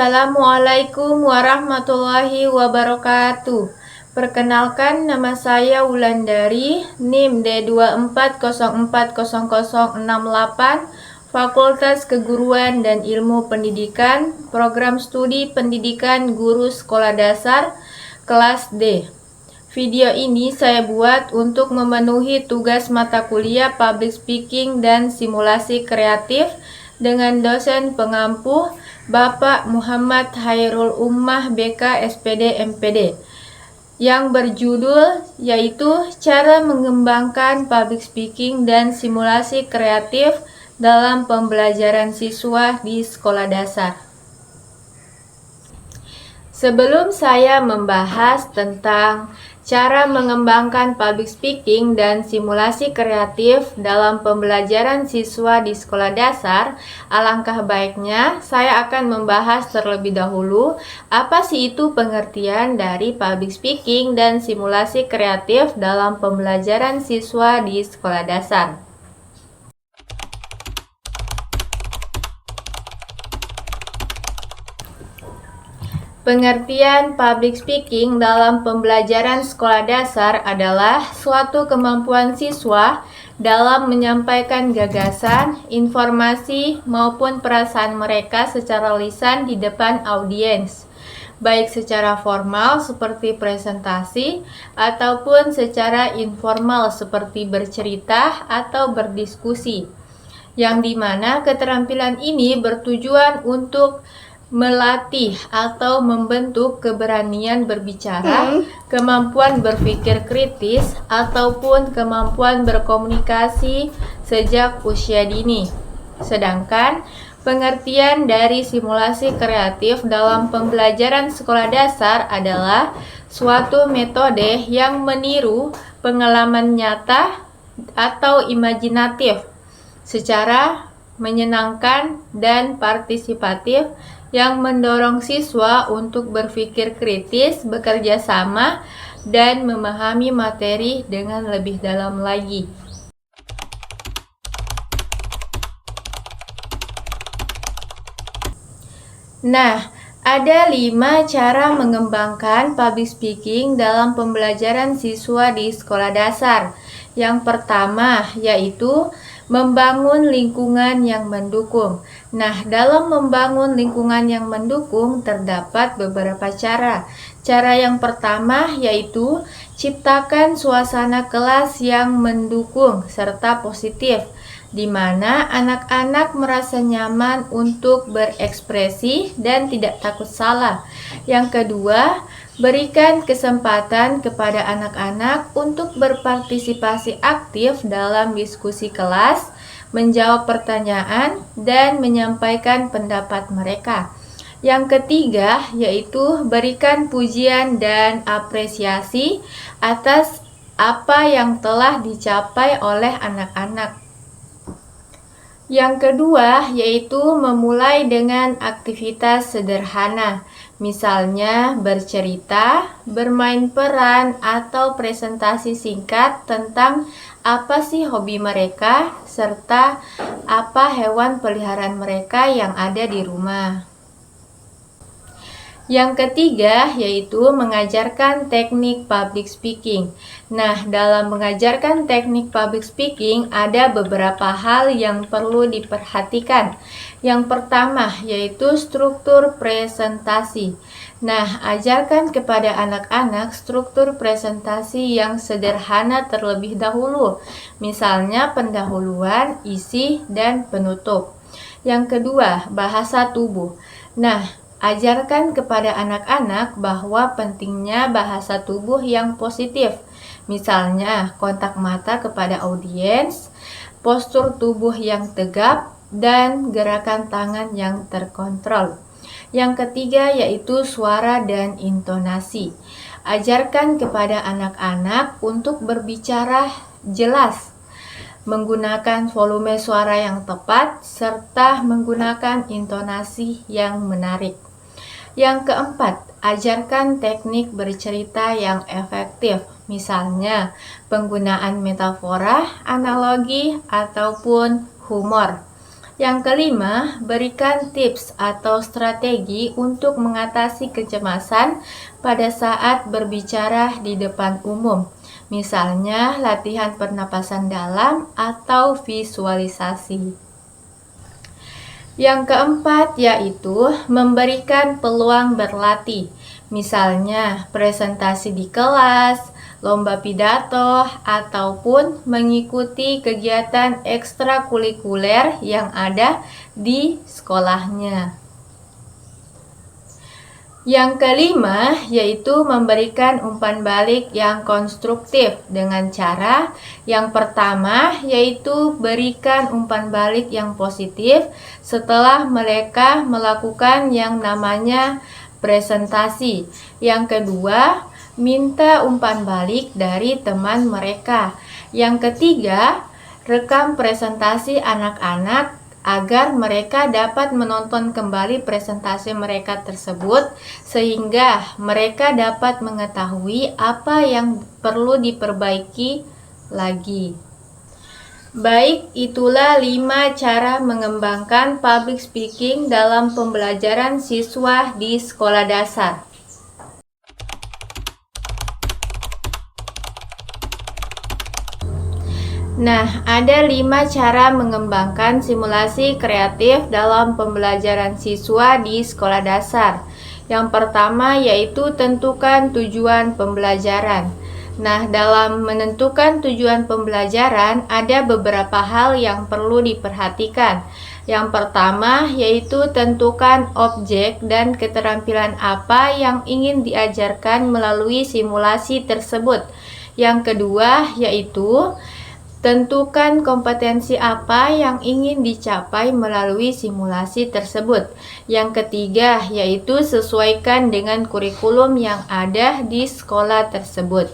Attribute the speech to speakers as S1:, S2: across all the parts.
S1: Assalamualaikum warahmatullahi wabarakatuh. Perkenalkan, nama saya Wulandari, NIM D24040068, Fakultas Keguruan dan Ilmu Pendidikan, Program Studi Pendidikan Guru Sekolah Dasar, kelas D. Video ini saya buat untuk memenuhi tugas mata kuliah Public Speaking dan Simulasi Kreatif dengan dosen pengampu Bapak Muhammad Hairul Ummah BK SPD MPD yang berjudul yaitu cara mengembangkan public speaking dan simulasi kreatif dalam pembelajaran siswa di sekolah dasar. Sebelum saya membahas tentang cara mengembangkan public speaking dan simulasi kreatif dalam pembelajaran siswa di sekolah dasar, alangkah baiknya saya akan membahas terlebih dahulu apa sih itu pengertian dari public speaking dan simulasi kreatif dalam pembelajaran siswa di sekolah dasar. Pengertian public speaking dalam pembelajaran sekolah dasar adalah suatu kemampuan siswa dalam menyampaikan gagasan, informasi, maupun perasaan mereka secara lisan di depan audiens, baik secara formal seperti presentasi ataupun secara informal seperti bercerita atau berdiskusi, yang dimana keterampilan ini bertujuan untuk melatih atau membentuk keberanian berbicara, kemampuan berpikir kritis, ataupun kemampuan berkomunikasi sejak usia dini. Sedangkan pengertian dari simulasi kreatif dalam pembelajaran sekolah dasar adalah suatu metode yang meniru pengalaman nyata atau imajinatif secara menyenangkan dan partisipatif yang mendorong siswa untuk berpikir kritis, bekerja sama, dan memahami materi dengan lebih dalam lagi. Nah, ada 5 cara mengembangkan public speaking dalam pembelajaran siswa di sekolah dasar. Yang pertama yaitu membangun lingkungan yang mendukung. Nah, dalam membangun lingkungan yang mendukung terdapat beberapa cara. Cara yang pertama yaitu ciptakan suasana kelas yang mendukung serta positif, di mana anak-anak merasa nyaman untuk berekspresi dan tidak takut salah. Yang kedua, berikan kesempatan kepada anak-anak untuk berpartisipasi aktif dalam diskusi kelas, menjawab pertanyaan, dan menyampaikan pendapat mereka. Yang ketiga, yaitu berikan pujian dan apresiasi atas apa yang telah dicapai oleh anak-anak. Yang kedua, yaitu memulai dengan aktivitas sederhana, misalnya bercerita, bermain peran, atau presentasi singkat tentang apa sih hobi mereka, serta apa hewan peliharaan mereka yang ada di rumah. Yang ketiga yaitu mengajarkan teknik public speaking. Nah, dalam mengajarkan teknik public speaking ada beberapa hal yang perlu diperhatikan. Yang pertama yaitu struktur presentasi. Nah, ajarkan kepada anak-anak struktur presentasi yang sederhana terlebih dahulu. Misalnya pendahuluan, isi, dan penutup. Yang kedua, bahasa tubuh. Nah, ajarkan kepada anak-anak bahwa pentingnya bahasa tubuh yang positif. Misalnya, kontak mata kepada audiens, postur tubuh yang tegap, dan gerakan tangan yang terkontrol. Yang ketiga yaitu suara dan intonasi. Ajarkan kepada anak-anak untuk berbicara jelas, menggunakan volume suara yang tepat, serta menggunakan intonasi yang menarik. Yang keempat, ajarkan teknik bercerita yang efektif, misalnya penggunaan metafora, analogi, ataupun humor. Yang kelima, berikan tips atau strategi untuk mengatasi kecemasan pada saat berbicara di depan umum. Misalnya, latihan pernapasan dalam atau visualisasi. Yang keempat yaitu memberikan peluang berlatih. Misalnya, presentasi di kelas, lomba pidato, ataupun mengikuti kegiatan ekstrakurikuler yang ada di sekolahnya. Yang kelima yaitu memberikan umpan balik yang konstruktif dengan cara yang pertama yaitu berikan umpan balik yang positif setelah mereka melakukan yang namanya presentasi. Yang kedua, minta umpan balik dari teman mereka. Yang ketiga, rekam presentasi anak-anak agar mereka dapat menonton kembali presentasi mereka tersebut sehingga mereka dapat mengetahui apa yang perlu diperbaiki lagi. Baik, itulah 5 cara mengembangkan public speaking dalam pembelajaran siswa di sekolah dasar. Nah, ada 5 cara mengembangkan simulasi kreatif dalam pembelajaran siswa di sekolah dasar. Yang pertama yaitu tentukan tujuan pembelajaran. Nah, dalam menentukan tujuan pembelajaran ada beberapa hal yang perlu diperhatikan. Yang pertama yaitu tentukan objek dan keterampilan apa yang ingin diajarkan melalui simulasi tersebut. Yang kedua yaitu tentukan kompetensi apa yang ingin dicapai melalui simulasi tersebut. Yang ketiga yaitu sesuaikan dengan kurikulum yang ada di sekolah tersebut.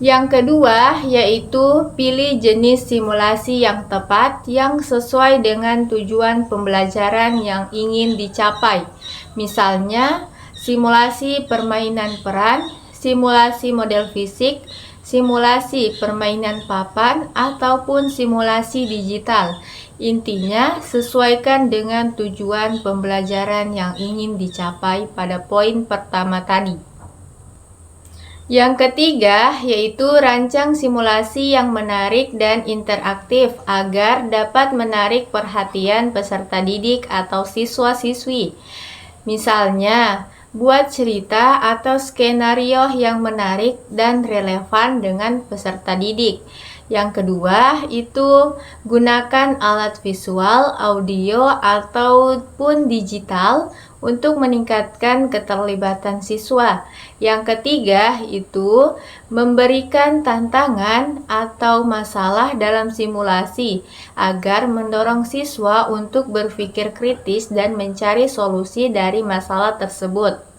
S1: Yang kedua yaitu pilih jenis simulasi yang tepat yang sesuai dengan tujuan pembelajaran yang ingin dicapai. Misalnya, simulasi permainan peran, simulasi model fisik, simulasi permainan papan, ataupun simulasi digital. Intinya, sesuaikan dengan tujuan pembelajaran yang ingin dicapai pada poin pertama tadi. Yang ketiga, yaitu rancang simulasi yang menarik dan interaktif agar dapat menarik perhatian peserta didik atau siswa-siswi. Misalnya, buat cerita atau skenario yang menarik dan relevan dengan peserta didik. Yang kedua, itu gunakan alat visual, audio, ataupun digital untuk meningkatkan keterlibatan siswa. Yang ketiga, itu memberikan tantangan atau masalah dalam simulasi agar mendorong siswa untuk berpikir kritis dan mencari solusi dari masalah tersebut.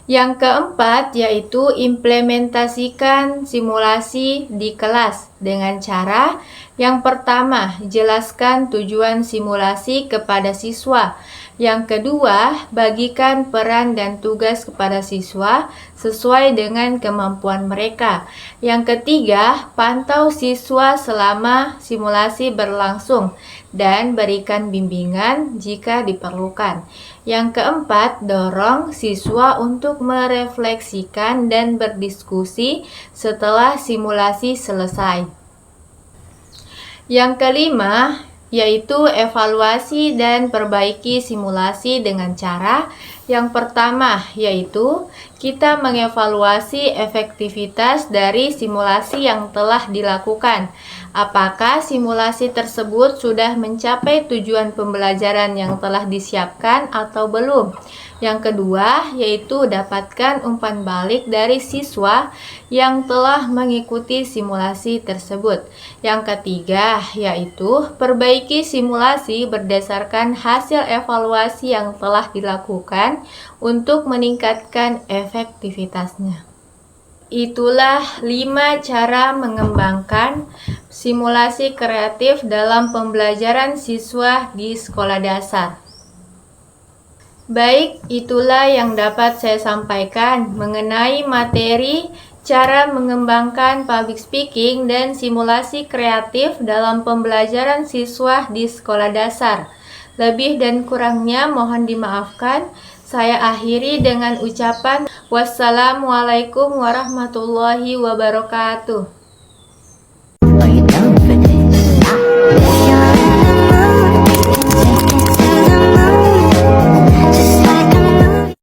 S1: Yang keempat yaitu implementasikan simulasi di kelas dengan cara yang pertama, jelaskan tujuan simulasi kepada siswa. Yang kedua, bagikan peran dan tugas kepada siswa sesuai dengan kemampuan mereka. Yang ketiga, pantau siswa selama simulasi berlangsung dan berikan bimbingan jika diperlukan. Yang keempat, dorong siswa untuk merefleksikan dan berdiskusi setelah simulasi selesai. Yang kelima, yaitu evaluasi dan perbaiki simulasi dengan cara yang pertama, yaitu kita mengevaluasi efektivitas dari simulasi yang telah dilakukan. Apakah simulasi tersebut sudah mencapai tujuan pembelajaran yang telah disiapkan atau belum? Yang kedua, yaitu dapatkan umpan balik dari siswa yang telah mengikuti simulasi tersebut. Yang ketiga, yaitu perbaiki simulasi berdasarkan hasil evaluasi yang telah dilakukan untuk meningkatkan efektivitasnya. Itulah 5 cara mengembangkan simulasi kreatif dalam pembelajaran siswa di sekolah dasar. Baik, itulah yang dapat saya sampaikan mengenai materi cara mengembangkan public speaking dan simulasi kreatif dalam pembelajaran siswa di sekolah dasar. Lebih dan kurangnya mohon dimaafkan. Saya akhiri dengan ucapan wassalamualaikum warahmatullahi wabarakatuh.